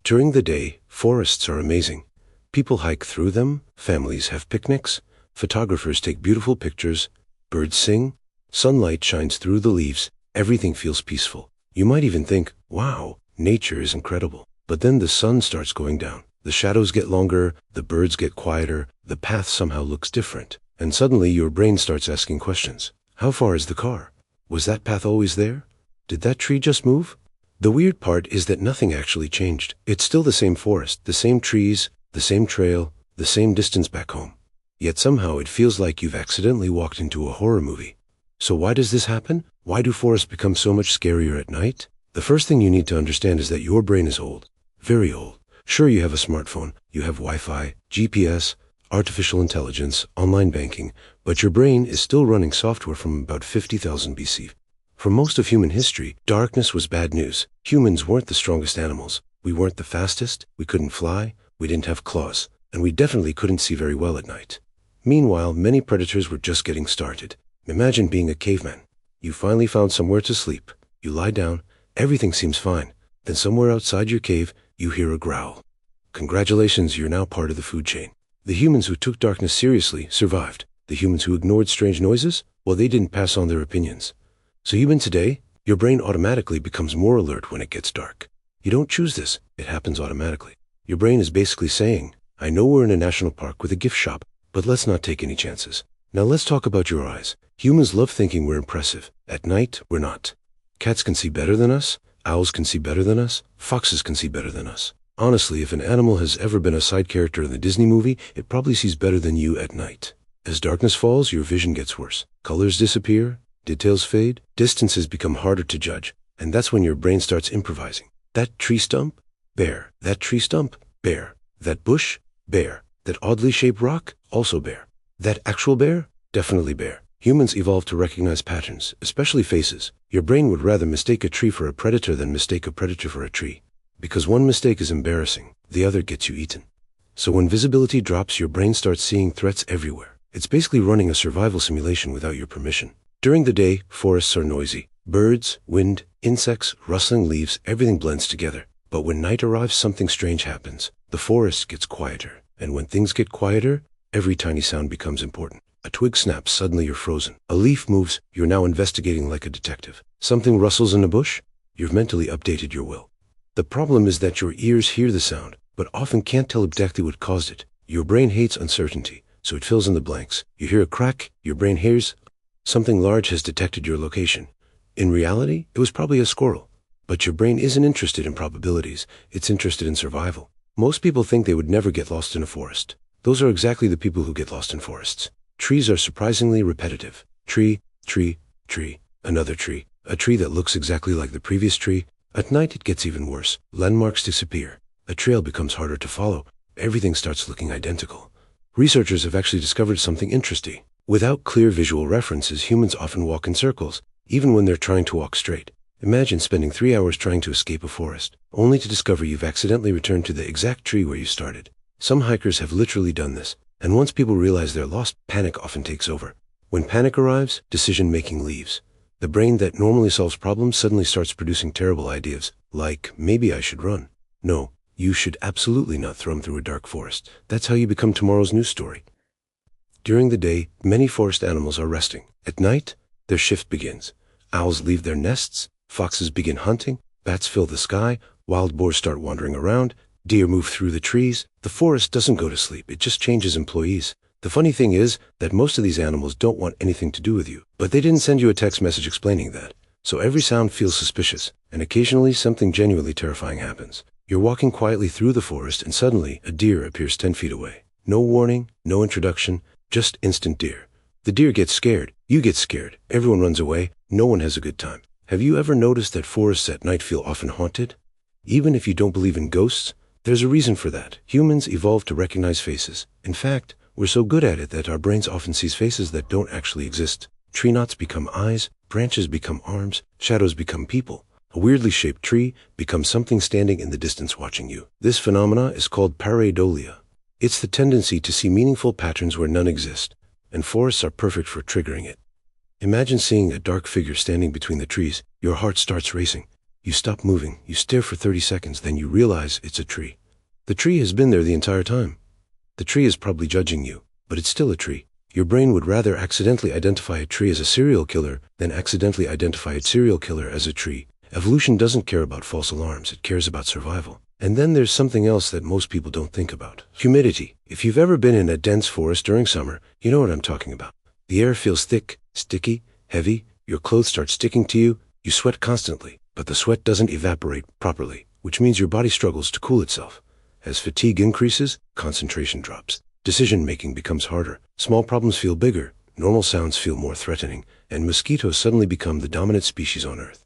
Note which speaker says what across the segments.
Speaker 1: During the day, forests are amazing. People hike through them, families have picnics, photographers take beautiful pictures, birds sing, sunlight shines through the leaves, everything feels peaceful. You might even think, wow, nature is incredible. But then the sun starts going down. The shadows get longer, the birds get quieter, the path somehow looks different. And suddenly your brain starts asking questions. How far is the car? Was that path always there? Did that tree just move? The weird part is that nothing actually changed. It's still the same forest, the same trees, the same trail, the same distance back home. Yet somehow it feels like you've accidentally walked into a horror movie. So why does this happen? Why do forests become so much scarier at night? The first thing you need to understand is that your brain is old. Very old. Sure, you have a smartphone, you have Wi-Fi, GPS, artificial intelligence, online banking, but your brain is still running software from about 50,000 BC. For most of human history, darkness was bad news. Humans weren't the strongest animals. We weren't the fastest, we couldn't fly, we didn't have claws, and we definitely couldn't see very well at night. Meanwhile, many predators were just getting started. Imagine being a caveman. You finally found somewhere to sleep. You lie down, everything seems fine. Then somewhere outside your cave, you hear a growl. Congratulations, you're now part of the food chain. The humans who took darkness seriously survived. The humans who ignored strange noises, well, they didn't pass on their opinions. So even today, your brain automatically becomes more alert when it gets dark. You don't choose this, it happens automatically. Your brain is basically saying, I know we're in a national park with a gift shop, but let's not take any chances. Now let's talk about your eyes. Humans love thinking we're impressive. At night, we're not. Cats can see better than us, owls can see better than us, foxes can see better than us. Honestly, if an animal has ever been a side character in the Disney movie, it probably sees better than you at night. As darkness falls, your vision gets worse. Colors disappear, details fade, distances become harder to judge, and that's when your brain starts improvising. That tree stump? Bear. That tree stump? Bear. That bush? Bear. That oddly shaped rock? Also bear. That actual bear? Definitely bear. Humans evolved to recognize patterns, especially faces. Your brain would rather mistake a tree for a predator than mistake a predator for a tree. Because one mistake is embarrassing, the other gets you eaten. So when visibility drops, your brain starts seeing threats everywhere. It's basically running a survival simulation without your permission. During the day, forests are noisy. Birds, wind, insects, rustling leaves, everything blends together. But when night arrives, something strange happens. The forest gets quieter. And when things get quieter, every tiny sound becomes important. A twig snaps, suddenly you're frozen. A leaf moves, you're now investigating like a detective. Something rustles in a bush, you've mentally updated your will. The problem is that your ears hear the sound, but often can't tell exactly what caused it. Your brain hates uncertainty, so it fills in the blanks. You hear a crack, your brain hears, something large has detected your location. In reality, it was probably a squirrel. But your brain isn't interested in probabilities, it's interested in survival. Most people think they would never get lost in a forest. Those are exactly the people who get lost in forests. Trees are surprisingly repetitive. Tree, tree, tree, another tree, a tree that looks exactly like the previous tree. At night it gets even worse. Landmarks disappear. A trail becomes harder to follow. Everything starts looking identical. Researchers have actually discovered something interesting. Without clear visual references, humans often walk in circles, even when they're trying to walk straight. Imagine spending 3 hours trying to escape a forest, only to discover you've accidentally returned to the exact tree where you started. Some hikers have literally done this, and once people realize they're lost, panic often takes over. When panic arrives, decision-making leaves. The brain that normally solves problems suddenly starts producing terrible ideas, like, maybe I should run. No, you should absolutely not throw them through a dark forest. That's how you become tomorrow's news story. During the day, many forest animals are resting. At night, their shift begins. Owls leave their nests, foxes begin hunting, bats fill the sky, wild boars start wandering around, deer move through the trees. The forest doesn't go to sleep, it just changes employees. The funny thing is that most of these animals don't want anything to do with you, but they didn't send you a text message explaining that. So every sound feels suspicious, and occasionally something genuinely terrifying happens. You're walking quietly through the forest and suddenly a deer appears 10 feet away. No warning, no introduction, just instant deer. The deer gets scared, you get scared, everyone runs away, no one has a good time. Have you ever noticed that forests at night feel often haunted? Even if you don't believe in ghosts, there's a reason for that. Humans evolved to recognize faces. In fact, we're so good at it that our brains often sees faces that don't actually exist. Tree knots become eyes, branches become arms, shadows become people. A weirdly shaped tree becomes something standing in the distance watching you. This phenomena is called pareidolia. It's the tendency to see meaningful patterns where none exist, and forests are perfect for triggering it. Imagine seeing a dark figure standing between the trees. Your heart starts racing. You stop moving, you stare for 30 seconds, then you realize it's a tree. The tree has been there the entire time. The tree is probably judging you, but it's still a tree. Your brain would rather accidentally identify a tree as a serial killer than accidentally identify its serial killer as a tree. Evolution doesn't care about false alarms, it cares about survival. And then there's something else that most people don't think about. Humidity. If you've ever been in a dense forest during summer, you know what I'm talking about. The air feels thick, sticky, heavy, your clothes start sticking to you, you sweat constantly, but the sweat doesn't evaporate properly, which means your body struggles to cool itself. As fatigue increases, concentration drops. Decision-making becomes harder. Small problems feel bigger, normal sounds feel more threatening, and mosquitoes suddenly become the dominant species on Earth.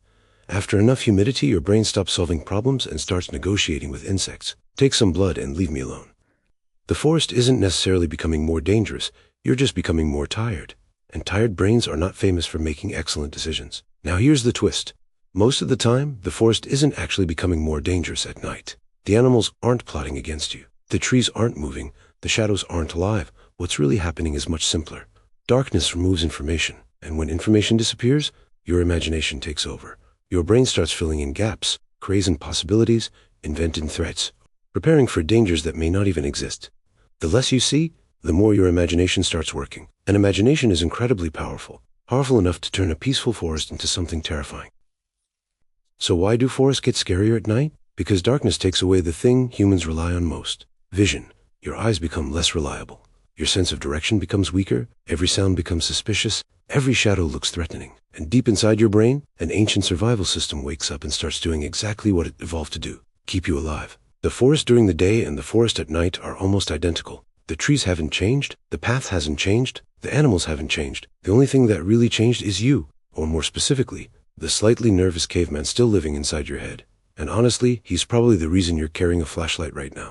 Speaker 1: After enough humidity, your brain stops solving problems and starts negotiating with insects. Take some blood and leave me alone. The forest isn't necessarily becoming more dangerous, you're just becoming more tired. And tired brains are not famous for making excellent decisions. Now here's the twist. Most of the time, the forest isn't actually becoming more dangerous at night. The animals aren't plotting against you. The trees aren't moving. The shadows aren't alive. What's really happening is much simpler. Darkness removes information, and when information disappears, your imagination takes over. Your brain starts filling in gaps, creating possibilities, inventing threats, preparing for dangers that may not even exist. The less you see, the more your imagination starts working. And imagination is incredibly powerful enough to turn a peaceful forest into something terrifying. So why do forests get scarier at night? Because darkness takes away the thing humans rely on most: vision. Your eyes become less reliable. Your sense of direction becomes weaker. Every sound becomes suspicious. Every shadow looks threatening. And deep inside your brain, an ancient survival system wakes up and starts doing exactly what it evolved to do: keep you alive. The forest during the day and the forest at night are almost identical. The trees haven't changed, the path hasn't changed, the animals haven't changed. The only thing that really changed is you, or more specifically, the slightly nervous caveman still living inside your head. And honestly, he's probably the reason you're carrying a flashlight right now.